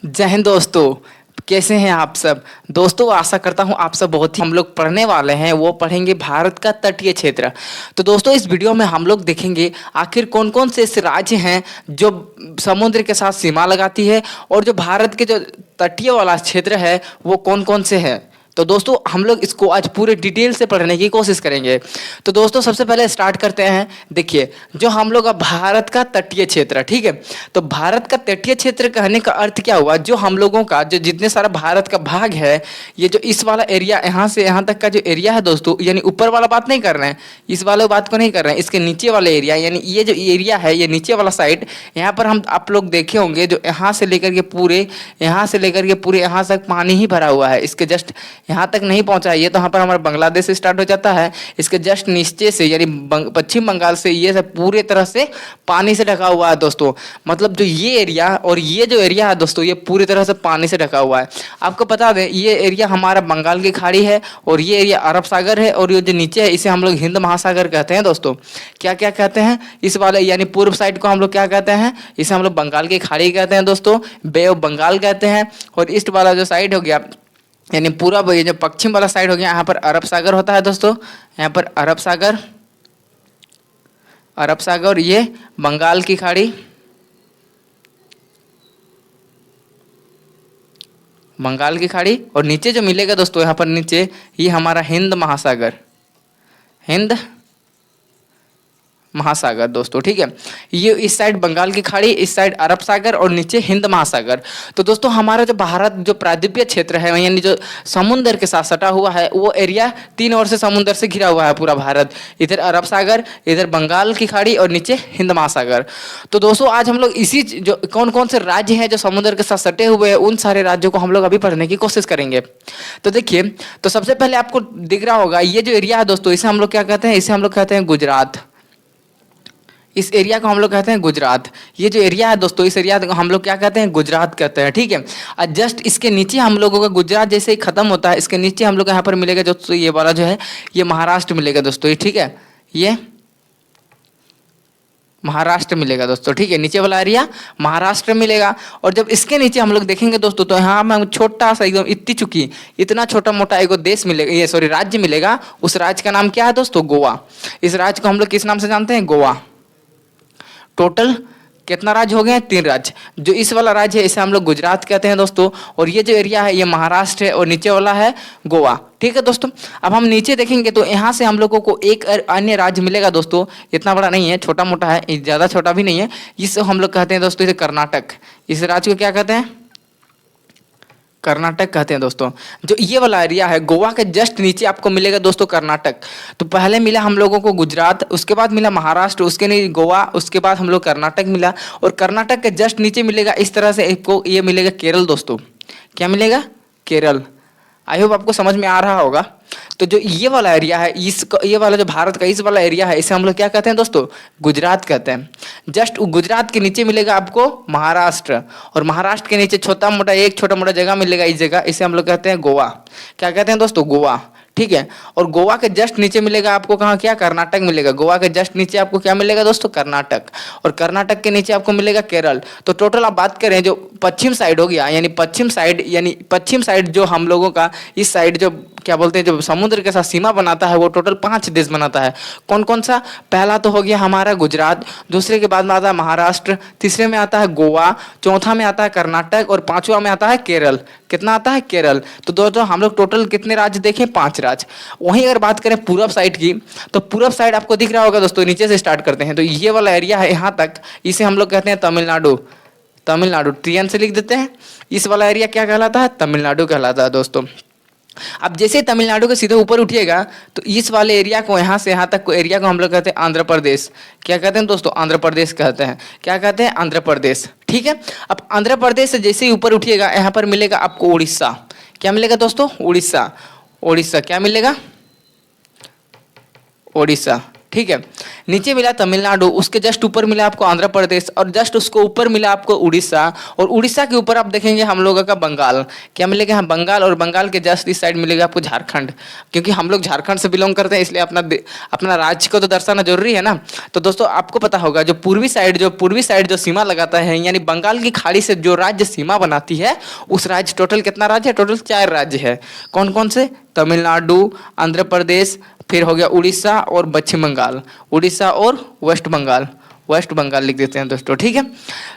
जय हिंद दोस्तों। कैसे हैं आप सब दोस्तों। आशा करता हूं आप सब बहुत ही हम लोग पढ़ने वाले हैं वो पढ़ेंगे भारत का तटीय क्षेत्र। तो दोस्तों इस वीडियो में हम लोग देखेंगे आखिर कौन कौन से ऐसे राज्य हैं जो समुद्र के साथ सीमा लगाती है और जो भारत के जो तटीय वाला क्षेत्र है वो कौन कौन से हैं। तो दोस्तों हम लोग इसको आज पूरे डिटेल से पढ़ने की कोशिश करेंगे। तो दोस्तों सबसे पहले स्टार्ट करते हैं। देखिए जो हम लोग का भारत का तटीय क्षेत्र, ठीक है। तो भारत का तटीय क्षेत्र कहने का अर्थ क्या हुआ, जो हम लोगों का जो जितने सारा भारत का भाग है, ये जो इस वाला एरिया यहाँ से यहाँ तक का जो एरिया है दोस्तों, यानी ऊपर वाला बात नहीं कर रहे हैं, इस वाले बात को नहीं कर रहे हैं, इसके नीचे वाले एरिया यानी ये जो एरिया है ये नीचे वाला साइड, यहाँ पर हम आप लोग देखे होंगे जो यहाँ से लेकर के पूरे यहाँ तक पानी ही भरा हुआ है। इसके जस्ट यहाँ तक नहीं पहुँचा है, ये तो यहाँ पर हमारा बांग्लादेश से स्टार्ट हो जाता है, इसके जस्ट नीचे से यानी पश्चिम बंगाल से ये सब पूरे तरह से पानी से ढका हुआ है दोस्तों। मतलब जो ये एरिया और ये जो एरिया है दोस्तों ये पूरी तरह से पानी से ढका हुआ है। आपको बता दें ये एरिया हमारा बंगाल की खाड़ी है और ये एरिया अरब सागर है और ये जो नीचे है इसे हम लोग हिंद महासागर कहते हैं दोस्तों। क्या क्या कहते हैं इस वाले यानी पूर्व साइड को हम लोग क्या कहते हैं, इसे हम लोग बंगाल की खाड़ी कहते हैं दोस्तों, बे ऑफ बंगाल कहते हैं। और ईस्ट वाला जो साइड हो गया यानी पूरा ये जो पश्चिम वाला साइड हो गया यहाँ पर अरब सागर होता है दोस्तों, यहाँ पर अरब सागर ये बंगाल की खाड़ी, और नीचे जो मिलेगा दोस्तों यहाँ पर नीचे ये हमारा हिंद महासागर दोस्तों, ठीक है। ये इस साइड बंगाल की खाड़ी, इस साइड अरब सागर और नीचे हिंद महासागर। तो दोस्तों हमारा जो भारत जो प्रायद्वीपीय क्षेत्र है यानी जो समुद्र के साथ सटा हुआ है वो एरिया तीन ओर से समुद्र से घिरा हुआ है पूरा भारत, इधर अरब सागर, इधर बंगाल की खाड़ी और नीचे हिंद महासागर। तो दोस्तों आज हम लोग इसी जो कौन कौन से राज्य हैं जो समुद्र के साथ सटे हुए हैं उन सारे राज्यों को हम लोग अभी पढ़ने की कोशिश करेंगे। तो देखिए तो सबसे पहले आपको दिख रहा होगा ये जो एरिया है दोस्तों इसे हम लोग क्या कहते हैं, इसे हम लोग कहते हैं गुजरात। इस एरिया को हम लोग कहते हैं गुजरात। ये जो एरिया है दोस्तों इस एरिया को हम लोग क्या कहते हैं, गुजरात कहते हैं, ठीक है। और जस्ट इसके नीचे हम लोगों का गुजरात जैसे ही खत्म होता है इसके नीचे हम लोग यहाँ पर मिलेगा दोस्तों ये वाला जो है ये महाराष्ट्र मिलेगा दोस्तों, ये ठीक है, ये महाराष्ट्र मिलेगा दोस्तों, ठीक है। नीचे वाला एरिया महाराष्ट्र मिलेगा। और जब इसके नीचे हम लोग देखेंगे दोस्तों तो यहाँ में छोटा सा एकदम इतना छोटा मोटा एक देश मिलेगा, ये सॉरी राज्य मिलेगा। उस राज्य का नाम क्या है दोस्तों, गोवा। इस राज्य को हम लोग किस नाम से जानते हैं, गोवा। टोटल कितना राज्य हो गए हैं, 3 राज्य। जो इस वाला राज्य है इसे हम लोग गुजरात कहते हैं दोस्तों, और ये जो एरिया है ये महाराष्ट्र है और नीचे वाला है गोवा, ठीक है दोस्तों। अब हम नीचे देखेंगे तो यहाँ से हम लोगों को एक अन्य राज्य मिलेगा दोस्तों, इतना बड़ा नहीं है, छोटा मोटा है, ज़्यादा छोटा भी नहीं है। इसे हम लोग कहते हैं दोस्तों इसे कर्नाटक। इस राज्य को क्या कहते हैं, कर्नाटक कहते हैं दोस्तों। जो ये वाला एरिया है गोवा के जस्ट नीचे आपको मिलेगा दोस्तों कर्नाटक। तो पहले मिला हम लोगों को गुजरात, उसके बाद मिला महाराष्ट्र, उसके नहीं गोवा, उसके बाद हम लोग कर्नाटक मिला, और कर्नाटक के जस्ट नीचे मिलेगा इस तरह से आपको ये मिलेगा केरल दोस्तों। क्या मिलेगा, केरल। आई होप आपको समझ में आ रहा होगा। तो जो ये वाला एरिया है ये वाला जो भारत का इस वाला एरिया है इसे हम लोग क्या कहते हैं दोस्तों, गुजरात कहते हैं। जस्ट गुजरात के नीचे मिलेगा आपको महाराष्ट्र, और महाराष्ट्र के नीचे छोटा मोटा जगह मिलेगा, इस जगह इसे हम लोग कहते हैं गोवा। क्या कहते हैं दोस्तों, गोवा, ठीक है। और गोवा के जस्ट नीचे मिलेगा आपको कहाँ, क्या, कर्नाटक मिलेगा। गोवा के जस्ट नीचे आपको क्या मिलेगा दोस्तों, कर्नाटक, और कर्नाटक के नीचे आपको मिलेगा केरल। तो टोटल आप बात करें जो पश्चिम साइड हो गया यानी पश्चिम साइड जो हम लोगों का इस साइड जो क्या बोलते हैं जो समुद्र के साथ सीमा बनाता है वो टोटल 5 देश बनाता है। कौन कौन सा, पहला तो हो गया हमारा गुजरात, दूसरे के बाद में आता है महाराष्ट्र, तीसरे में आता है गोवा, चौथा में आता है कर्नाटक और पांचवा में आता है केरल। कितना आता है, केरल। तो दोस्तों हम लोग टोटल कितने राज्य देखें, 5 राज्य। वहीं अगर बात करें पूरब साइड की तो पूरब साइड आपको दिख रहा होगा दोस्तों, नीचे से स्टार्ट करते हैं तो ये वाला एरिया है यहाँ तक, इसे हम लोग कहते हैं तमिलनाडु, ट्रियन से लिख देते हैं। इस वाला एरिया क्या कहलाता है, तमिलनाडु कहलाता है दोस्तों। अब जैसे तमिलनाडु के सीधे ऊपर उठिएगा तो इस वाले एरिया को यहाँ से यहाँ तक को एरिया को हम लोग कहते हैं आंध्र प्रदेश। क्या कहते हैं दोस्तों, आंध्र प्रदेश कहते हैं। क्या कहते हैं, आंध्र प्रदेश, ठीक है। अब आंध्र प्रदेश से जैसे ही ऊपर उठिएगा यहाँ पर मिलेगा आपको उड़ीसा। क्या मिलेगा दोस्तों, उड़ीसा। क्या मिलेगा, उड़ीसा, ठीक है। नीचे मिला तमिलनाडु, उसके जस्ट ऊपर मिला आपको आंध्र प्रदेश, और जस्ट उसको ऊपर मिला आपको उड़ीसा, और उड़ीसा के ऊपर आप देखेंगे हम लोगों का बंगाल। क्या मिलेगा? हाँ, बंगाल, और बंगाल के जस्ट इस साइड मिलेगा आपको झारखंड। क्योंकि हम लोग झारखंड से बिलोंग करते हैं, इसलिए अपना राज्य को तो दर्शाना जरूरी है ना। तो दोस्तों आपको पता होगा जो पूर्वी साइड जो सीमा लगाता है, यानी बंगाल की खाड़ी से जो राज्य सीमा बनाती है, उस राज्य टोटल कितना राज्य है? टोटल 4 राज्य है। कौन कौन से? तमिलनाडु, आंध्र प्रदेश, फिर हो गया उड़ीसा और पश्चिम बंगाल। उड़ीसा और वेस्ट बंगाल लिख देते हैं दोस्तों, ठीक है।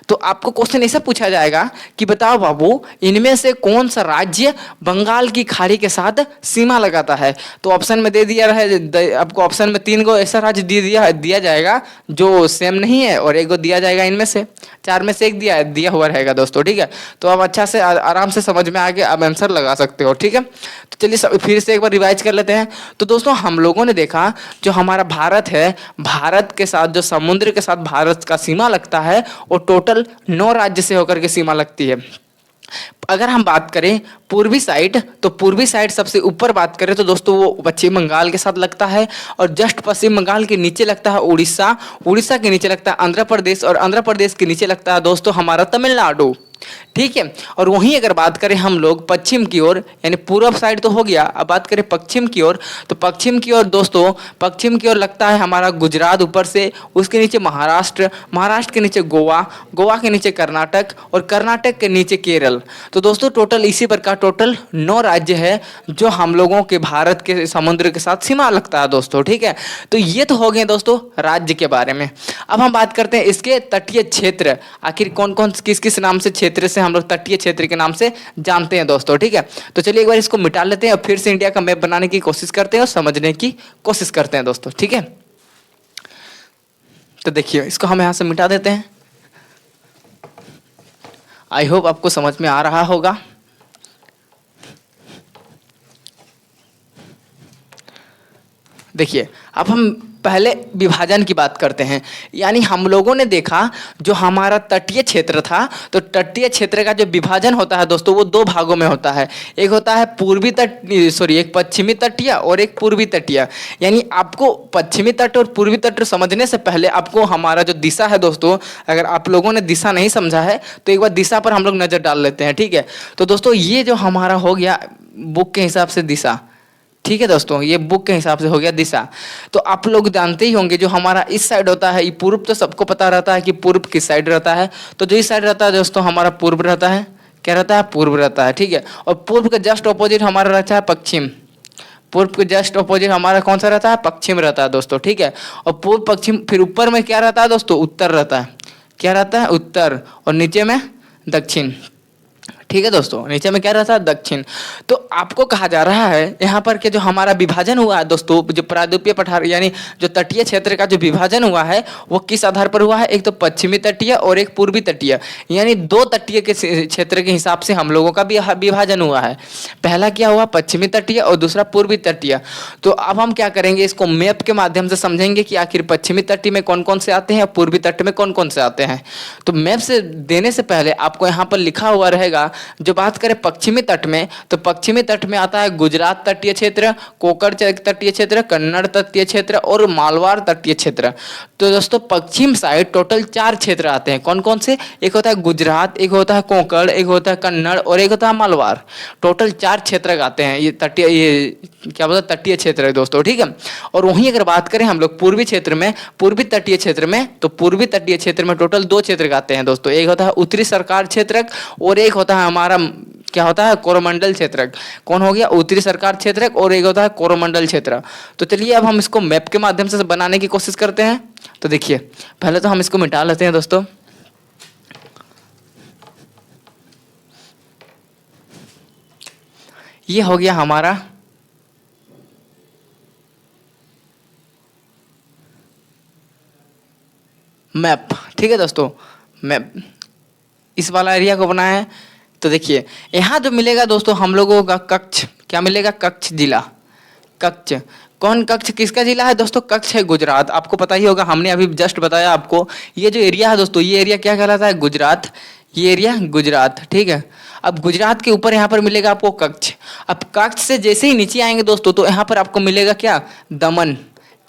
तो आपको क्वेश्चन ऐसा पूछा जाएगा कि बताओ बाबू, इनमें से कौन सा राज्य बंगाल की खाड़ी के साथ सीमा लगाता है? तो ऑप्शन में दे दिया है आपको, ऑप्शन में 3 गो ऐसा राज्य दिया जाएगा जो सेम नहीं है, और 1 गो दिया जाएगा इनमें से 4 में से 1 दिया हुआ रहेगा दोस्तों, ठीक है। तो आप अच्छा से आराम से समझ में आगे आप आंसर लगा सकते हो, ठीक है। तो चलिए फिर से एक बार रिवाइज कर लेते हैं। तो दोस्तों हम लोगों ने देखा जो हमारा भारत है, भारत के साथ जो समुद्र के साथ भारत का सीमा लगता है, वो टोटल 9 राज्य से होकर के सीमा लगती है। अगर हम बात करें पूर्वी साइड, तो पूर्वी साइड सबसे ऊपर बात करें तो दोस्तों वो पश्चिम बंगाल के साथ लगता है, और जस्ट पश्चिम बंगाल के नीचे लगता है उड़ीसा, उड़ीसा के नीचे लगता है आंध्र प्रदेश, और आंध्र प्रदेश के नीचे लगता है दोस्तों हमारा तमिलनाडु, ठीक है। और वहीं अगर बात करें हम लोग पश्चिम की ओर, यानी पूर्व साइड तो हो गया, अब बात करें पश्चिम की ओर, तो पश्चिम की ओर दोस्तों, पश्चिम की ओर लगता है हमारा गुजरात ऊपर से, उसके नीचे महाराष्ट्र, महाराष्ट्र के नीचे गोवा, गोवा के नीचे कर्नाटक, और कर्नाटक के नीचे केरल। तो दोस्तों टोटल इसी प्रकार टोटल 9 राज्य है जो हम लोगों के भारत के समुद्र के साथ सीमा लगता है दोस्तों, ठीक है। तो ये तो हो गए दोस्तों राज्य के बारे में। अब हम बात करते हैं इसके तटीय क्षेत्र, आखिर कौन कौन किस किस नाम से क्षेत्र से हम लोग तटीय क्षेत्र के नाम से जानते हैं दोस्तों, ठीक है। तो चलिए एक बार इसको मिटा लेते हैं और फिर से इंडिया का मैप बनाने की कोशिश करते हैं और समझने की कोशिश करते हैं दोस्तों, ठीक है। तो देखिए इसको हम यहां से मिटा देते हैं। आई होप आपको समझ में आ रहा होगा। देखिए अब हम पहले विभाजन की बात करते हैं। यानी हम लोगों ने देखा जो हमारा तटीय क्षेत्र था, तो तटीय क्षेत्र का जो विभाजन होता है दोस्तों वो 2 भागों में होता है। एक होता है एक पश्चिमी तटीय और एक पूर्वी तटीय। यानी आपको पश्चिमी तट और पूर्वी तट समझने से पहले आपको हमारा जो दिशा है दोस्तों, अगर आप लोगों ने दिशा नहीं समझा है तो एक बार दिशा पर हम लोग नजर डाल लेते हैं, ठीक है। तो दोस्तों ये जो हमारा हो गया बुक के हिसाब से दिशा, ठीक है दोस्तों, ये बुक के हिसाब से हो गया दिशा। तो आप लोग जानते ही होंगे जो हमारा इस साइड होता है, ये पूर्व, तो सबको पता रहता है कि पूर्व किस साइड रहता है। तो जो इस साइड रहता है दोस्तों हमारा पूर्व रहता है। क्या रहता है? पूर्व रहता है, ठीक है। और पूर्व के जस्ट ऑपोजिट हमारा रहता है पश्चिम। पूर्व के जस्ट ऑपोजिट हमारा कौन सा रहता है? पश्चिम रहता है दोस्तों, ठीक है। और पूर्व पश्चिम, फिर ऊपर में क्या रहता है दोस्तों? उत्तर रहता है। क्या रहता है? उत्तर। और नीचे में दक्षिण, ठीक है दोस्तों, नीचे में क्या रहता है? दक्षिण। तो आपको कहा जा रहा है यहाँ पर कि जो हमारा विभाजन हुआ है दोस्तों, जो प्रायद्वीपीय पठार यानी जो तटीय क्षेत्र का जो विभाजन हुआ है वो किस आधार पर हुआ है? एक तो पश्चिमी तटीय और एक पूर्वी तटीय, यानी 2 तटीय के क्षेत्र के हिसाब से हम लोगों का भी विभाजन हुआ है। पहला क्या हुआ? पश्चिमी तटीय, और दूसरा पूर्वी तटीय। तो अब हम क्या करेंगे, इसको मैप के माध्यम से समझेंगे कि आखिर पश्चिमी तट में कौन कौन से आते हैं और पूर्वी तट में कौन कौन से आते हैं। तो मैप से देने से पहले आपको यहाँ पर लिखा हुआ रहेगा, जो बात करें पश्चिमी तट में, तो पश्चिमी तट में आता है गुजरात तटीय क्षेत्र, कोंकण तटीय क्षेत्र, कन्नड़ तटीय क्षेत्र और मालवार तटीय क्षेत्र। तो दोस्तों पश्चिम साइड टोटल 4 क्षेत्र आते हैं। कौन कौन से? एक होता है गुजरात, एक होता है कोंकण, एक होता है कन्नड़ और एक होता है मालवार। टोटल 4 क्षेत्र आते हैं। ये क्या बोलते हैं? तटीय क्षेत्र है दोस्तों, ठीक है। और वहीं अगर बात करें हम लोग पूर्वी क्षेत्र में, पूर्वी तटीय क्षेत्र में, तो पूर्वी तटीय क्षेत्र में टोटल 2 क्षेत्र आते हैं दोस्तों। एक होता है उत्तरी सरकार क्षेत्रक और एक होता है हमारा क्या होता है? कोरोमंडल क्षेत्रक। कौन हो गया? उत्तरी सरकार क्षेत्रक और एक होता है कोरोमंडल क्षेत्र। तो चलिए अब हम इसको मैप के माध्यम से बनाने की कोशिश करते हैं। तो देखिए पहले तो हम इसको मिटा लेते हैं दोस्तों। ये हो गया हमारा मैप, ठीक है दोस्तों। मैप इस वाला एरिया को बनाया है। तो देखिए यहाँ जो मिलेगा दोस्तों हम लोगों का कच्छ, क्या मिलेगा? कच्छ जिला। कच्छ, कौन कच्छ किसका जिला है दोस्तों? कच्छ है गुजरात। आपको पता ही होगा, हमने अभी जस्ट बताया आपको। ये जो एरिया है दोस्तों, ये एरिया क्या कहलाता है? गुजरात। ये एरिया गुजरात, ठीक है। अब गुजरात के ऊपर यहाँ पर मिलेगा आपको कच्छ। अब कच्छ से जैसे ही नीचे आएंगे दोस्तों, तो यहाँ पर आपको मिलेगा क्या? दमन।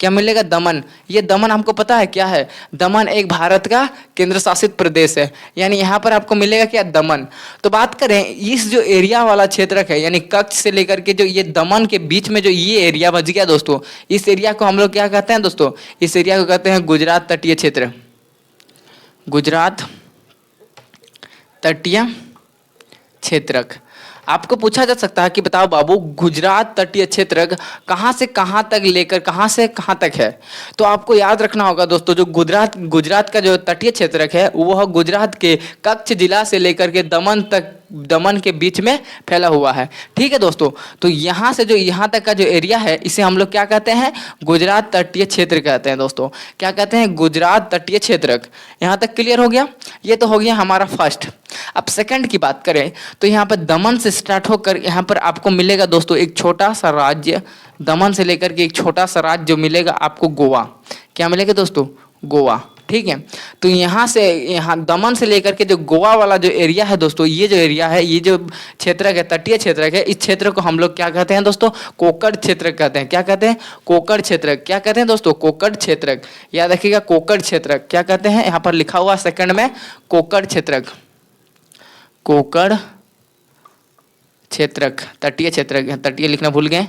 क्या मिलेगा? दमन। ये दमन हमको पता है क्या है? दमन एक भारत का केंद्र शासित प्रदेश है, यानी यहाँ पर आपको मिलेगा क्या? दमन। तो बात करें इस जो एरिया वाला क्षेत्र है, यानी कच्छ से लेकर के जो ये दमन के बीच में जो ये एरिया बच गया दोस्तों, इस एरिया को हम लोग क्या कहते हैं दोस्तों? इस एरिया को कहते हैं गुजरात तटीय क्षेत्र। गुजरात तटीय क्षेत्रक। आपको पूछा जा सकता है कि बताओ बाबू, गुजरात तटीय क्षेत्र कहाँ से कहाँ तक लेकर कहाँ से कहाँ तक है? तो आपको याद रखना होगा दोस्तों, जो गुजरात का जो तटीय क्षेत्र है वह गुजरात के कच्छ जिला से लेकर के दमन तक, दमन के बीच में फैला हुआ है। ठीक है दोस्तों, तो यहाँ से जो यहाँ तक का जो एरिया है इसे हम लोग क्या कहते हैं? गुजरात तटीय क्षेत्र कहते हैं दोस्तों। क्या कहते हैं? गुजरात तटीय क्षेत्र। यहाँ तक क्लियर हो गया? ये तो हो गया हमारा फर्स्ट। अब सेकंड की बात करें तो यहाँ पर दमन से स्टार्ट होकर यहाँ पर आपको मिलेगा दोस्तों एक छोटा सा राज्य, दमन से लेकर के एक छोटा सा राज्य जो मिलेगा आपको गोवा। क्या मिलेगा दोस्तों? गोवा। ठीक है, तो यहाँ से यहाँ दमन से लेकर के जो गोवा वाला जो एरिया है दोस्तों, ये जो एरिया है, ये जो क्षेत्र है तटीय क्षेत्र है, इस क्षेत्र को हम लोग क्या कहते हैं दोस्तों? कोकड़ क्षेत्र कहते हैं। क्या कहते हैं? कोकड़ क्षेत्र। क्या कहते हैं दोस्तों? कोकड़ क्षेत्र। याद रखिएगा, कोकड़ क्षेत्र। क्या कहते हैं? यहाँ पर लिखा हुआ सेकंड में कोकड़ क्षेत्र। कोकड़ क्षेत्रक, तटीय क्षेत्र, तटीय लिखना भूल गए,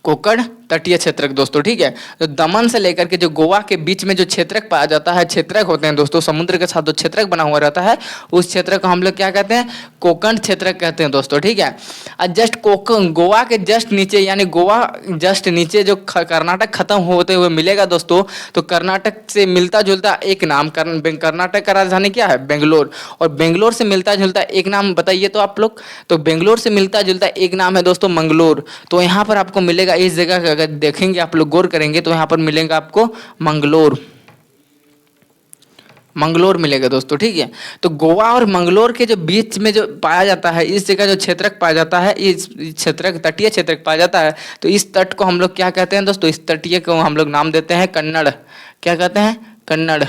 कोकड़ तटीय क्षेत्रक दोस्तों। ठीक है, तो दमन से लेकर के जो गोवा के बीच में जो क्षेत्रक पाया जाता है, क्षेत्रक होते हैं दोस्तों, समुद्र के साथ जो क्षेत्रक बना हुआ रहता है, उस क्षेत्र को हम लोग क्या कहते हैं? कोकण क्षेत्रक कहते हैं दोस्तों। ठीक है, और जस्ट गोवा के जस्ट नीचे, यानी गोवा जस्ट नीचे जो कर्नाटक खत्म होते हुए मिलेगा दोस्तों, तो कर्नाटक से मिलता जुलता एक नाम, कर्नाटक का राजधानी क्या है? बेंगलोर। और बेंगलोर से मिलता जुलता एक नाम बताइए तो आप लोग। तो बेंगलोर से मिलता जुलता एक नाम है दोस्तों, मंगलोर। तो यहाँ पर आपको मिलेगा इस जगह का, अगर देखेंगे आप लोग गौर करेंगे तो यहाँ पर मिलेगा आपको मंगलोर। मंगलोर मिलेगा दोस्तों। ठीक है, तो गोवा और मंगलोर के जो बीच में जो पाया जाता है, इस जगह जो क्षेत्रक पाया जाता है, इस क्षेत्रक तटीय क्षेत्रक पाया जाता है, तो इस तट को हम लोग क्या कहते हैं दोस्तों? इस तटीय को हम लोग नाम देते हैं कन्नड़। क्या कहते हैं? कन्नड़।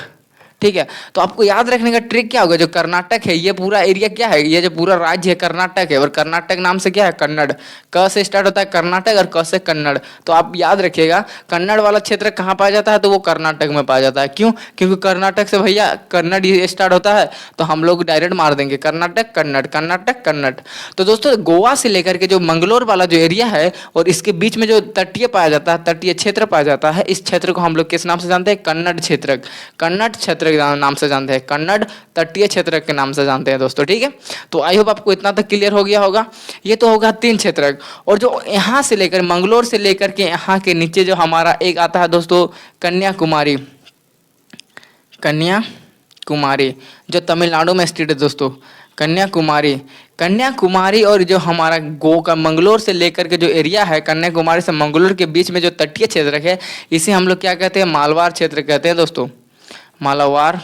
ठीक है, तो आपको याद रखने का ट्रिक क्या होगा? जो कर्नाटक है, ये पूरा एरिया क्या है? ये जो पूरा राज्य है कर्नाटक है, और कर्नाटक नाम से क्या है? कन्नड़। क से स्टार्ट होता है कर्नाटक और क से कन्नड़। तो आप याद रखिएगा, कन्नड़ वाला क्षेत्र कहाँ पाया जाता है? तो वो कर्नाटक में पाया जाता है। क्यों? क्योंकि कर्नाटक से भैया कन्नड़ ये स्टार्ट होता है, तो हम लोग डायरेक्ट मार देंगे कर्नाटक कन्नड़, कर्नाटक कन्नड़। तो दोस्तों गोवा से लेकर के जो मंगलोर वाला जो एरिया है और इसके बीच में जो तटीय पाया जाता है, तटीय क्षेत्र पाया जाता है, इस क्षेत्र को हम लोग किस नाम से जानते हैं? कन्नड़ क्षेत्र। कन्नड़ क्षेत्र नाम से जानते हैं, कन्नड़ तटीय क्षेत्र के नाम से जानते हैं दोस्तों। ठीक है, तो आई होप आपको इतना तक क्लियर हो गया होगा। ये तो होगा 3 क्षेत्र। और जो यहाँ से लेकर मंगलोर से लेकर के यहाँ के नीचे जो हमारा एक आता है दोस्तों, कन्याकुमारी। कन्याकुमारी जो तमिलनाडु में स्थित है दोस्तों, कन्याकुमारी। कन्याकुमारी और जो हमारा मंगलोर से लेकर के जो एरिया है, कन्याकुमारी से मंगलोर के बीच में जो तटीय क्षेत्र है, इसे हम लोग क्या कहते हैं? मालवार क्षेत्र कहते हैं दोस्तों। मालावार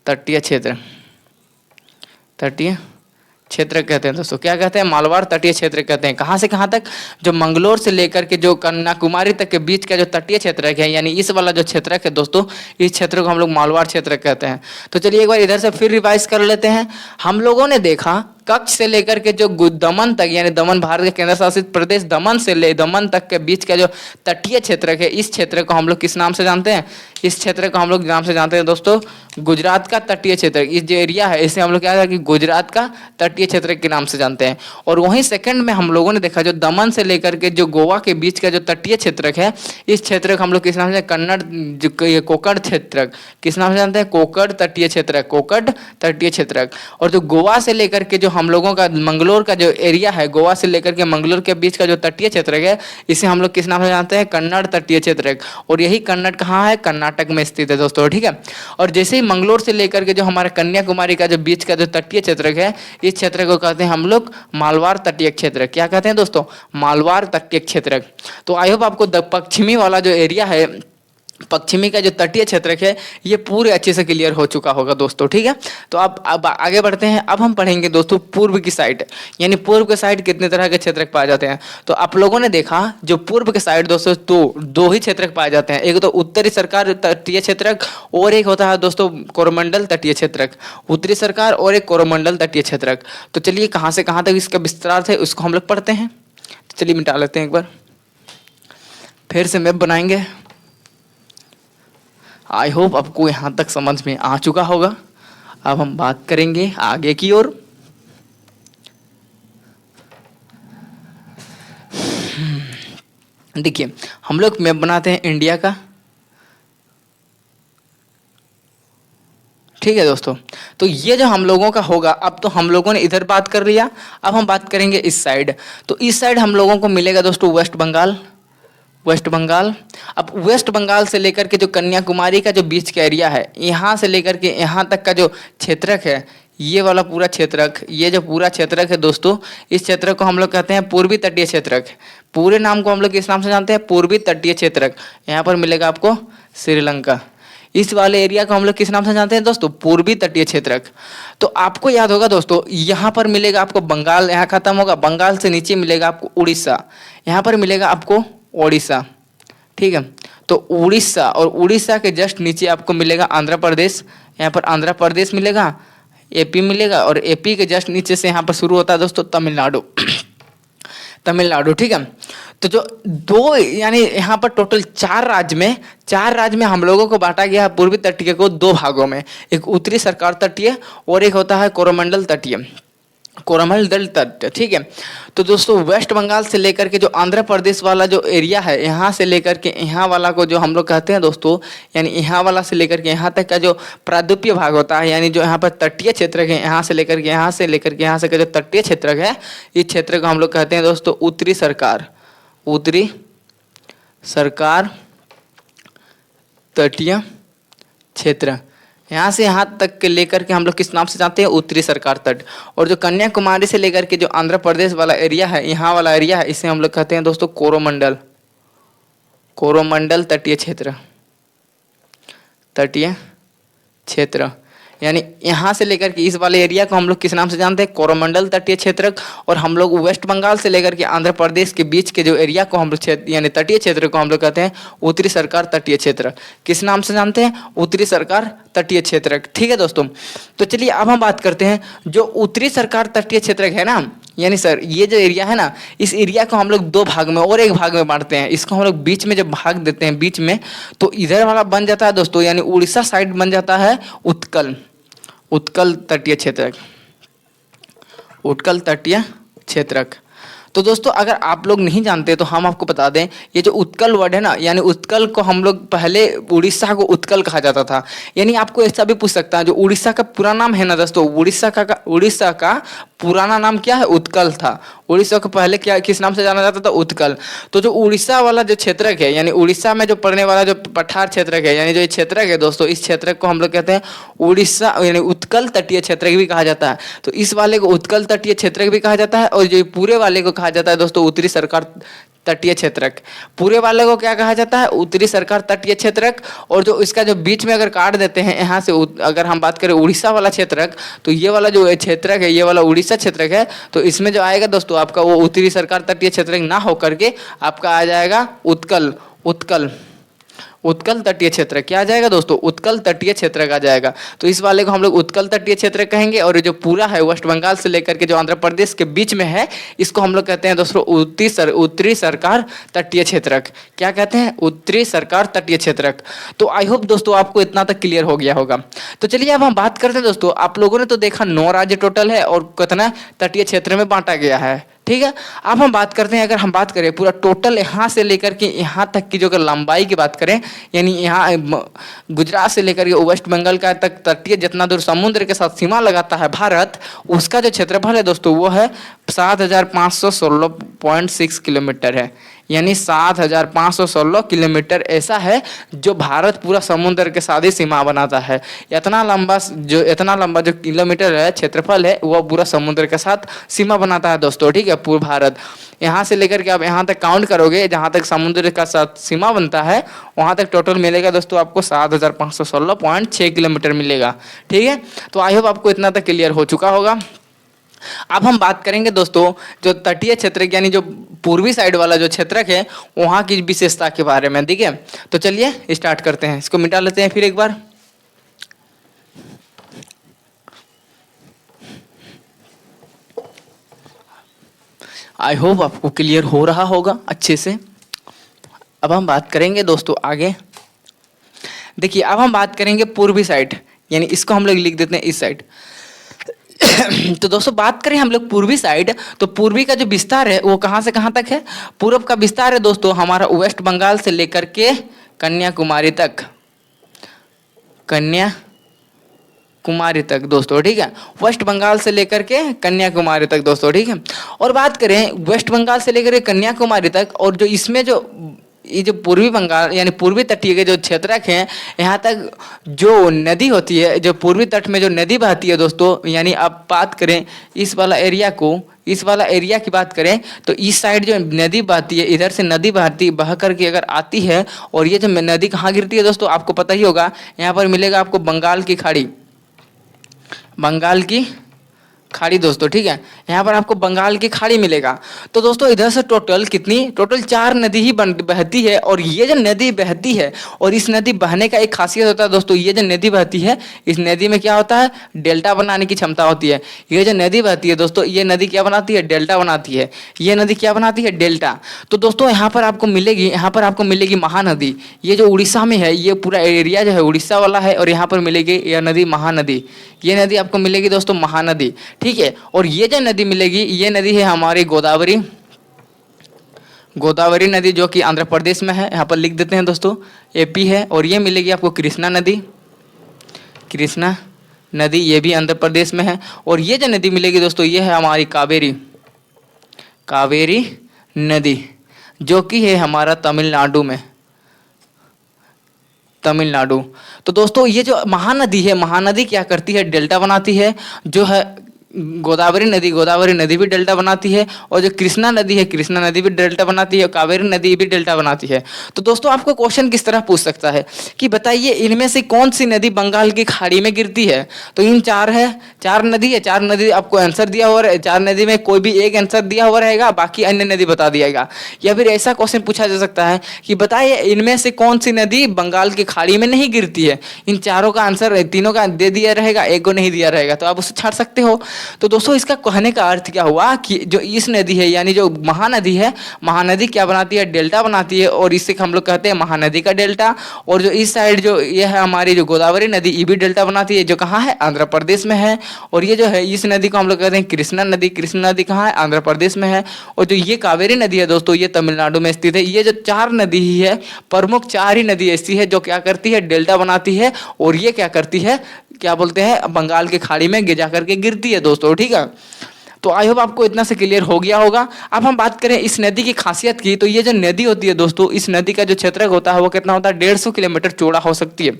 तटीय क्षेत्र, तटीय क्षेत्र कहते हैं दोस्तों। क्या कहते हैं? मालवार तटीय क्षेत्र कहते हैं। कहाँ से कहाँ तक? जो मंगलोर से लेकर के जो कन्याकुमारी तक के बीच का जो तटीय क्षेत्र है, यानी इस वाला जो क्षेत्र है दोस्तों, इस क्षेत्र को हम लोग मालवार क्षेत्र कहते हैं। तो चलिए एक बार इधर से फिर रिवाइज कर लेते हैं। हम लोगों ने देखा कच्छ से लेकर के जो दमन तक, यानी दमन भारत के केंद्र शासित प्रदेश दमन से ले दमन तक के बीच का जो तटीय क्षेत्र है, इस क्षेत्र को हम लोग किस नाम से जानते हैं? इस क्षेत्र को हम लोग नाम से जानते हैं दोस्तों गुजरात का तटीय क्षेत्र। इस जो एरिया है इसे हम लोग क्या है कि गुजरात का तटीय क्षेत्र के नाम से जानते हैं। और वहीं सेकंड में हम लोगों ने देखा जो दमन से लेकर के जो गोवा के बीच का जो तटीय क्षेत्र है, इस क्षेत्र को हम लोग किस नाम से? कन्नड़, कोकड़ क्षेत्र। किस नाम से जानते हैं? कोकड़ तटीय क्षेत्र, कोकड़ तटीय क्षेत्र। और जो गोवा से लेकर के जो हम लोगों का मंगलोर का जो एरिया है, गोवा से लेकर के मंगलोर के बीच का जो तटीय क्षेत्र है, इसे हम लोग किस नाम से जानते हैं? कन्नड़ तटीय क्षेत्र। और यही कन्नड़ कहाँ है? कर्नाटक में स्थित है दोस्तों। ठीक है, और जैसे ही मंगलोर से लेकर के जो हमारा कन्याकुमारी का जो बीच का जो तटीय क्षेत्र है, इस क्षेत्र को कहते हैं हम लोग मालवार तटीय क्षेत्र। क्या कहते हैं दोस्तों? मालवार तटीय क्षेत्र। तो आई होप आपको पश्चिमी वाला जो एरिया है, पश्चिमी का जो तटीय क्षेत्र है, ये पूरे अच्छे से क्लियर हो चुका होगा दोस्तों। ठीक है, तो अब आगे बढ़ते हैं। अब हम पढ़ेंगे दोस्तों पूर्व की साइड, यानी पूर्व के साइड कितने तरह के क्षेत्र पाए जाते हैं। तो आप लोगों ने देखा जो पूर्व के साइड दोस्तों दो ही क्षेत्र पाए जाते हैं, एक तो उत्तरी सरकार तटीय क्षेत्र और एक होता है दोस्तों कोरोमंडल तटीय क्षेत्र। उत्तरी सरकार और एक कोरोमंडल तटीय क्षेत्र। तो चलिए कहाँ से कहाँ तक इसका विस्तार है उसको हम लोग पढ़ते हैं। तो चलिए मिटा लेते हैं एक बार। फिर से मैप बनाएंगे। आई होप आपको यहाँ तक समझ में आ चुका होगा। अब हम बात करेंगे आगे की ओर। देखिए, हम लोग मैप बनाते हैं इंडिया का, ठीक है दोस्तों। तो ये जो हम लोगों का होगा, अब तो हम लोगों ने इधर बात कर लिया, अब हम बात करेंगे इस साइड। तो इस साइड हम लोगों को मिलेगा दोस्तों वेस्ट बंगाल। वेस्ट बंगाल, अब वेस्ट बंगाल से लेकर के जो कन्याकुमारी का जो बीच का एरिया है, यहाँ से लेकर के यहाँ तक का जो क्षेत्रक है, ये वाला पूरा क्षेत्रक, ये जो पूरा क्षेत्रक है दोस्तों, इस क्षेत्र को हम लोग कहते हैं पूर्वी तटीय क्षेत्रक। पूरे नाम को हम लोग किस नाम से जानते हैं? पूर्वी तटीय क्षेत्रक। यहाँ पर मिलेगा आपको श्रीलंका। इस वाले एरिया को हम लोग किस नाम से जानते हैं दोस्तों? पूर्वी तटीय क्षेत्रक। तो आपको याद होगा दोस्तों, यहाँ पर मिलेगा आपको बंगाल, यहाँ खत्म होगा, बंगाल से नीचे मिलेगा आपको उड़ीसा, यहाँ पर मिलेगा आपको ओडिशा, ठीक है। तो उड़ीसा और उड़ीसा के जस्ट नीचे आपको मिलेगा आंध्र प्रदेश, यहाँ पर आंध्र प्रदेश मिलेगा, एपी मिलेगा, और एपी के जस्ट नीचे से यहाँ पर शुरू होता है दोस्तों तमिलनाडु। तमिलनाडु, ठीक है। तो जो दो यानी यहाँ पर टोटल चार राज्य में हम लोगों को बांटा गया है पूर्वी तटीय को दो भागों में, एक उत्तरी सरकार तटीय और एक होता है कोरोमंडल तटीय, कोरोमंडल तट, ठीक है। तो दोस्तों वेस्ट बंगाल से लेकर के जो आंध्र प्रदेश वाला जो एरिया है, यहाँ से लेकर के यहाँ वाला को जो हम लोग कहते हैं दोस्तों, यानी यहाँ वाला से लेकर के यहाँ तक का जो प्रायद्वीपीय भाग होता है, यानी जो यहाँ पर तटीय क्षेत्र है, यहाँ से लेकर के यहाँ से का जो तटीय क्षेत्र है, इस क्षेत्र को हम लोग कहते हैं दोस्तों उत्तरी सरकार तटीय क्षेत्र। यहाँ से यहाँ तक के लेकर के हम लोग किस नाम से जानते हैं? उत्तरी सरकार तट। और जो कन्याकुमारी से लेकर के जो आंध्र प्रदेश वाला एरिया है, यहाँ वाला एरिया है, इसे हम लोग कहते हैं दोस्तों कोरोमंडल तटीय क्षेत्र। यानी यहाँ से लेकर के इस वाले एरिया को हम लोग किस नाम से जानते हैं? कोरोमंडल तटीय क्षेत्र। और हम लोग वेस्ट बंगाल से लेकर के आंध्र प्रदेश के बीच के जो एरिया को हम लोग यानी तटीय क्षेत्र को हम लोग कहते हैं उत्तरी सरकार तटीय क्षेत्र। किस नाम से जानते हैं? उत्तरी सरकार तटीय क्षेत्र, ठीक है दोस्तों। तो चलिए अब हम बात करते हैं जो उत्तरी सरकार तटीय क्षेत्र है ना, यानी सर ये जो एरिया है ना, इस एरिया को हम लोग दो भाग में और एक भाग में बांटते हैं। इसको हम लोग बीच में जब भाग देते हैं बीच में, तो इधर वाला बन जाता है दोस्तों, यानी उड़ीसा साइड बन जाता है उत्कल तटीय क्षेत्रक। तो दोस्तों अगर आप लोग नहीं जानते तो हम आपको बता दें, ये जो उत्कल वर्ड है ना, यानी उत्कल को हम लोग पहले उड़ीसा को उत्कल कहा जाता था। यानी आपको ऐसा भी पूछ सकता है, जो उड़ीसा का पूरा नाम है ना दोस्तों, उड़ीसा का पुराना नाम क्या है? उत्कल था। उड़ीसा को पहले क्या किस नाम से जाना जाता था? उत्कल। तो जो उड़ीसा वाला जो क्षेत्रक है, यानी उड़ीसा में जो पड़ने वाला जो पठार क्षेत्रक है, यानी जो ये क्षेत्रक है दोस्तों, इस क्षेत्रक को हम लोग कहते हैं उड़ीसा यानी उत्कल तटीय क्षेत्रक भी कहा जाता है। तो इस वाले को उत्कल तटीय क्षेत्रक भी कहा जाता है, और जो पूरे वाले को कहा जाता है दोस्तों उत्तरी सरकार तटीय क्षेत्रक। पूरे वाले को क्या कहा जाता है? उत्तरी सरकार तटीय क्षेत्रक। और जो इसका जो बीच में अगर काट देते हैं यहाँ से, अगर हम बात करें उड़ीसा वाला क्षेत्रक, तो ये वाला जो क्षेत्रक है, ये वाला उड़ीसा क्षेत्रक है, तो इसमें जो आएगा दोस्तों आपका वो उत्तरी सरकार तटीय क्षेत्रक ना होकर के आपका आ जाएगा उत्कल तटीय क्षेत्र। क्या आ जाएगा दोस्तों? उत्कल तटीय क्षेत्र का जाएगा। तो इस वाले को हम लोग उत्कल तटीय क्षेत्र कहेंगे। और जो पूरा है वेस्ट बंगाल से लेकर के जो आंध्र प्रदेश के बीच में है, इसको हम लोग कहते हैं दोस्तों उत्तरी सरकार तटीय क्षेत्रक। क्या कहते हैं? उत्तरी सरकार तटीय क्षेत्रक। तो आई होप दोस्तों आपको इतना तक क्लियर हो गया होगा। तो चलिए अब हम बात करते हैं दोस्तों, आप लोगों ने तो देखा 9 राज्य टोटल है और कितना तटीय क्षेत्र में बांटा गया है, ठीक है। अब हम बात करते हैं, अगर हम बात करें पूरा टोटल यहाँ से लेकर के यहाँ तक की जो अगर लंबाई की बात करें, यानी यहाँ गुजरात से लेकर के वेस्ट बंगाल का तक तटीय जितना दूर समुद्र के साथ सीमा लगाता है भारत, उसका जो क्षेत्रफल है दोस्तों वो है 7516.6 किलोमीटर है। यानी 7516 किलोमीटर ऐसा है जो भारत पूरा समुद्र के साथ ही सीमा बनाता है। इतना लंबा जो किलोमीटर है क्षेत्रफल है, वो पूरा समुद्र के साथ सीमा बनाता है दोस्तों, ठीक है। पूरा भारत यहाँ से लेकर के आप यहाँ तक काउंट करोगे, जहाँ तक समुद्र का साथ सीमा बनता है, वहाँ तक टोटल मिलेगा दोस्तों आपको 7516.6 किलोमीटर मिलेगा, ठीक है। तो आई होप आपको इतना तक क्लियर हो चुका होगा। अब हम बात करेंगे दोस्तों जो तटीय क्षेत्र यानी जो पूर्वी साइड वाला जो क्षेत्रक है, वहाँ की विशेषता के बारे में, ठीक है। तो चलिए स्टार्ट करते हैं, इसको मिटा लेते हैं फिर एक बार। आई होप आपको क्लियर हो रहा होगा अच्छे से। अब हम बात करेंगे दोस्तों आगे। देखिए अब हम बात करेंगे पूर्वी साइड, यानी इसको हम लोग लिख देते हैं इस साइड। तो दोस्तों बात करें हम लोग पूर्वी साइड, तो पूर्वी का जो विस्तार है वो कहाँ से कहाँ तक है? पूर्व का विस्तार है दोस्तों हमारा वेस्ट बंगाल से लेकर के कन्याकुमारी तक, कन्याकुमारी तक दोस्तों, ठीक है। वेस्ट बंगाल से लेकर के कन्याकुमारी तक दोस्तों, ठीक है। और बात करें वेस्ट बंगाल से लेकर के कन्याकुमारी तक, और जो इसमें जो ये जो पूर्वी बंगाल यानी पूर्वी तटीय के जो क्षेत्रक हैं, यहाँ तक जो नदी होती है, जो पूर्वी तट में जो नदी बहती है दोस्तों, यानी आप बात करें इस वाला एरिया को, इस वाला एरिया की बात करें तो इस साइड जो नदी बहती है, इधर से नदी बहती बह करके अगर आती है, और ये जो नदी कहाँ गिरती है दोस्तों आपको पता ही होगा, यहाँ पर मिलेगा आपको बंगाल की खाड़ी, बंगाल की खाड़ी दोस्तों, ठीक है। यहाँ पर आपको बंगाल की खाड़ी मिलेगा। तो दोस्तों इधर से टोटल कितनी, टोटल 4 नदी ही बहती है। और ये जो नदी बहती है, और इस नदी बहने का एक खासियत होता है दोस्तों, ये जो नदी बहती है इस नदी में क्या होता है, डेल्टा बनाने की क्षमता होती है। ये जो नदी बहती है दोस्तों, ये नदी क्या बनाती है, डेल्टा बनाती है। ये नदी क्या बनाती है, डेल्टा। तो दोस्तों यहाँ पर आपको मिलेगी, यहाँ पर आपको मिलेगी महानदी। ये जो उड़ीसा में है, ये पूरा एरिया जो है उड़ीसा वाला है, और यहाँ पर मिलेगी यह नदी महानदी। ये नदी आपको मिलेगी दोस्तों महानदी, ठीक है। और ये जो नदी मिलेगी, ये नदी है हमारी गोदावरी, गोदावरी नदी, जो कि आंध्र प्रदेश में है, यहाँ पर लिख देते हैं दोस्तों एपी है। और ये मिलेगी आपको कृष्णा नदी, कृष्णा नदी, ये भी आंध्र प्रदेश में है। और ये जो नदी मिलेगी दोस्तों, ये है हमारी कावेरी, कावेरी नदी, जो कि है हमारा तमिलनाडु में, तमिलनाडु। तो दोस्तों ये जो महानदी है, महानदी क्या करती है, डेल्टा बनाती है। जो है गोदावरी नदी, गोदावरी नदी भी डेल्टा बनाती है। और जो कृष्णा नदी है, कृष्णा नदी भी डेल्टा बनाती है। कावेरी नदी भी डेल्टा बनाती है। तो दोस्तों आपको क्वेश्चन किस तरह पूछ सकता है कि बताइए इनमें से कौन सी नदी बंगाल की खाड़ी में गिरती है? तो इन 4 है, 4 नदी है, 4 नदी आपको आंसर दिया हुआ है, 4 नदी में कोई भी एक आंसर दिया हुआ रहेगा, बाकी अन्य नदी बता दिएगा। या फिर ऐसा क्वेश्चन पूछा जा सकता है कि बताइए इनमें से कौन सी नदी बंगाल की खाड़ी में नहीं गिरती है? इन चारों का आंसर, तीनों का दे दिया रहेगा, एक को नहीं दिया रहेगा, तो आप उसे छाड़ सकते हो। तो दोस्तों इसका कहने का अर्थ क्या हुआ कि जो इस नदी है, यानी जो महानदी है, महानदी क्या बनाती है, डेल्टा बनाती है। और इससे हम लोग कहते हैं महानदी का डेल्टा। और जो इस साइड जो ये है हमारी जो गोदावरी नदी, ये भी डेल्टा बनाती है, जो कहाँ है, आंध्र प्रदेश में है। और ये जो है इस नदी को हम लोग कहते हैं कृष्णा नदी, कृष्णा नदी कहाँ है, आंध्र प्रदेश में है। और जो ये कावेरी नदी है दोस्तों, ये तमिलनाडु में स्थित है। ये जो 4 नदी ही है, प्रमुख 4 ही नदी ऐसी है जो क्या करती है, डेल्टा बनाती है। और ये क्या करती है, क्या बोलते हैं, बंगाल की खाड़ी में जा करके गिरती है दोस्तों, ठीक है। तो आई होप आपको इतना से क्लियर हो गया होगा। अब हम बात करें इस नदी की खासियत की, तो ये जो नदी होती है दोस्तों, इस नदी का जो क्षेत्रफल होता है वो कितना होता है, 150 किलोमीटर चौड़ा हो सकती है।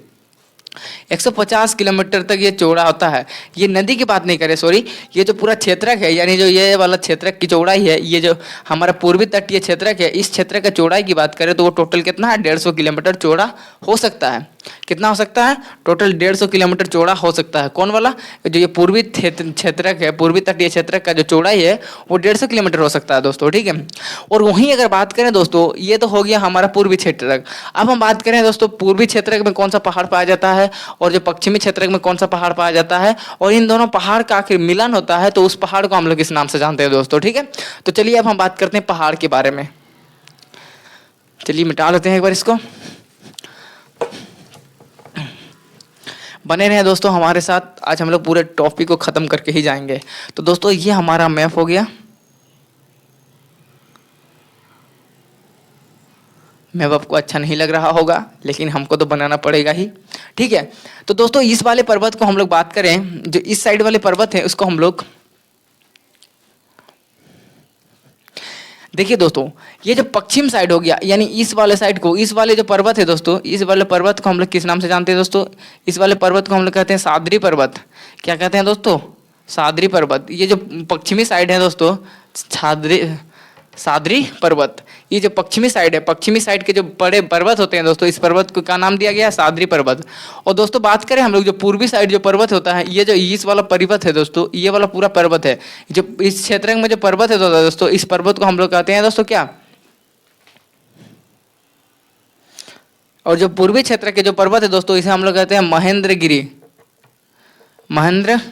150 किलोमीटर तक ये चौड़ा होता है। ये नदी की बात नहीं करें, सॉरी, ये जो पूरा क्षेत्रक है, यानी जो ये वाला क्षेत्रक की चौड़ाई है, ये जो हमारा पूर्वी तटीय क्षेत्रक है, इस क्षेत्र का चौड़ाई की बात करें तो वो टोटल कितना है, 150 किलोमीटर चौड़ा हो सकता है। कितना हो सकता है, टोटल 150 किलोमीटर चौड़ा हो सकता है। कौन वाला, जो ये पूर्वी क्षेत्रक है, पूर्वी तटीय क्षेत्रक का जो चौड़ाई है वो 150 किलोमीटर हो सकता है दोस्तों, ठीक है। और वहीं अगर बात करें दोस्तों, ये तो हो गया हमारा पूर्वी क्षेत्रक। अब हम बात करें दोस्तों पूर्वी क्षेत्रक में कौन सा पहाड़ पाया जाता है, और जो पश्चिमी क्षेत्रक में कौन सा पहाड़ पाया जाता है, और इन दोनों पहाड़ का आखिर मिलन होता है, तो उस पहाड़ को हम लोग इस नाम से जानते हैं दोस्तों, ठीक है। तो चलिए अब हम बात करते हैं पहाड़ के बारे में। चलिए मिटा लेते हैं एक बार इसको। बने रहे दोस्तों हमारे साथ, आज हम लोग पूरे टॉपिक को ख़त्म करके ही जाएंगे। तो दोस्तों ये हमारा मैप हो गया। मैप आपको अच्छा नहीं लग रहा होगा, लेकिन हमको तो बनाना पड़ेगा ही, ठीक है। तो दोस्तों इस वाले पर्वत को हम लोग बात करें, जो इस साइड वाले पर्वत है उसको हम लोग, देखिए दोस्तों ये जो पश्चिम साइड हो गया, यानी इस वाले साइड को, इस वाले जो पर्वत है दोस्तों, इस वाले पर्वत को हम लोग किस नाम से जानते हैं दोस्तों, इस वाले पर्वत को हम लोग कहते हैं सादरी पर्वत। क्या कहते हैं दोस्तों, सादरी पर्वत। ये जो पश्चिमी साइड है दोस्तों, सादरी पर्वत, ये जो पश्चिमी साइड है, पश्चिमी साइड के जो बड़े पर्वत होते हैं दोस्तों, इस पर्वत को क्या नाम दिया गया है, सादरी पर्वत। और दोस्तों बात करें हम लोग जो पूर्वी साइड जो पर्वत होता है, ये जो इस वाला पर्वत है दोस्तों, ये वाला पूरा पर्वत है, जो इस क्षेत्र में जो पर्वत है दोस्तों, इस पर्वत को हम लोग कहते हैं दोस्तों क्या, और जो पूर्वी क्षेत्र के जो पर्वत है दोस्तों, इसे हम लोग कहते हैं महेंद्रगिरी, महेंद्रगिरी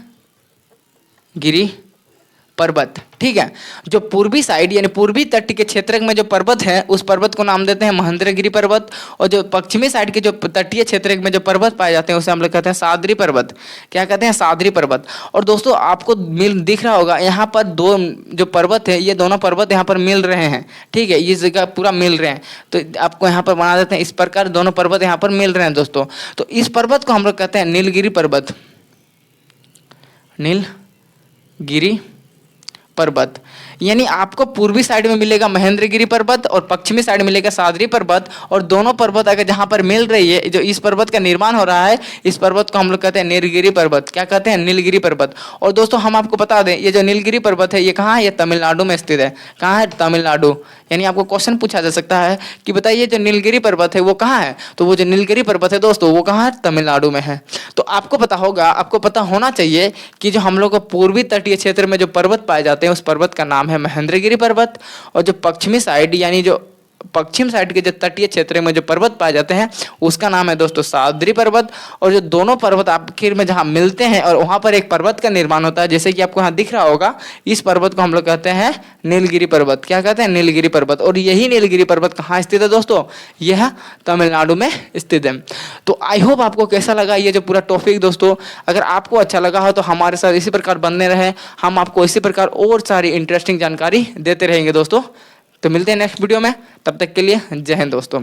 पर्वत, ठीक है। जो पूर्वी साइड यानी पूर्वी तट के क्षेत्र में जो पर्वत है उस पर्वत को नाम देते हैं महेंद्रगिरी पर्वत, और जो पश्चिमी साइड के जो तटीय क्षेत्र में जो पर्वत पाए जाते हैं उसे हम लोग कहते हैं सादरी पर्वत। क्या कहते हैं? सादरी पर्वत। और दोस्तों आपको मिल दिख रहा होगा यहाँ पर दो जो पर्वत है, ये दोनों पर्वत यहाँ पर मिल रहे हैं, ठीक है, ये जगह पूरा मिल रहे हैं। तो आपको यहाँ पर बना देते हैं इस प्रकार दोनों पर्वत यहाँ पर मिल रहे हैं दोस्तों। तो इस पर्वत को हम लोग कहते हैं नीलगिरी पर्वत, नीलगिरी पर्वत। यानी आपको पूर्वी साइड में मिलेगा महेंद्रगिरी पर्वत और पश्चिमी साइड में मिलेगा सादरी पर्वत, और दोनों पर्वत अगर जहां पर मिल रही है, जो इस पर्वत का निर्माण हो रहा है, इस पर्वत को हम लोग कहते हैं नीलगिरी पर्वत। क्या कहते हैं? नीलगिरी पर्वत। और दोस्तों हम आपको बता दें, ये जो नीलगिरी पर्वत है ये कहाँ है? ये तमिलनाडु में स्थित है। कहाँ है? तमिलनाडु। यानी आपको क्वेश्चन पूछा जा सकता है कि बताइए जो नीलगिरी पर्वत है वो कहाँ है? तो वो जो नीलगिरी पर्वत है दोस्तों वो कहाँ है? तमिलनाडु में है। तो आपको पता होगा, आपको पता होना चाहिए कि जो हम लोग को पूर्वी तटीय क्षेत्र में जो पर्वत पाए जाते हैं उस पर्वत का नाम है महेंद्रगिरी पर्वत, और जो पश्चिमी साइड यानी जो पश्चिम साइड के जो तटीय क्षेत्र में जो पर्वत पाए जाते हैं उसका नाम है दोस्तों सादरी पर्वत। और जो दोनों पर्वत आखिर में जहाँ मिलते हैं और वहाँ पर एक पर्वत का निर्माण होता है, जैसे कि आपको यहाँ दिख रहा होगा, इस पर्वत को हम लोग कहते हैं नीलगिरी पर्वत। क्या कहते हैं? नीलगिरी पर्वत। और यही नीलगिरी पर्वत कहाँ स्थित है दोस्तों? यह तमिलनाडु में स्थित है। तो आई होप आपको कैसा लगा ये जो पूरा टॉपिक दोस्तों। अगर आपको अच्छा लगा हो तो हमारे साथ इसी प्रकार बनने रहे, हम आपको इसी प्रकार और सारी इंटरेस्टिंग जानकारी देते रहेंगे दोस्तों। तो मिलते हैं नेक्स्ट वीडियो में, तब तक के लिए जय हिंद दोस्तों।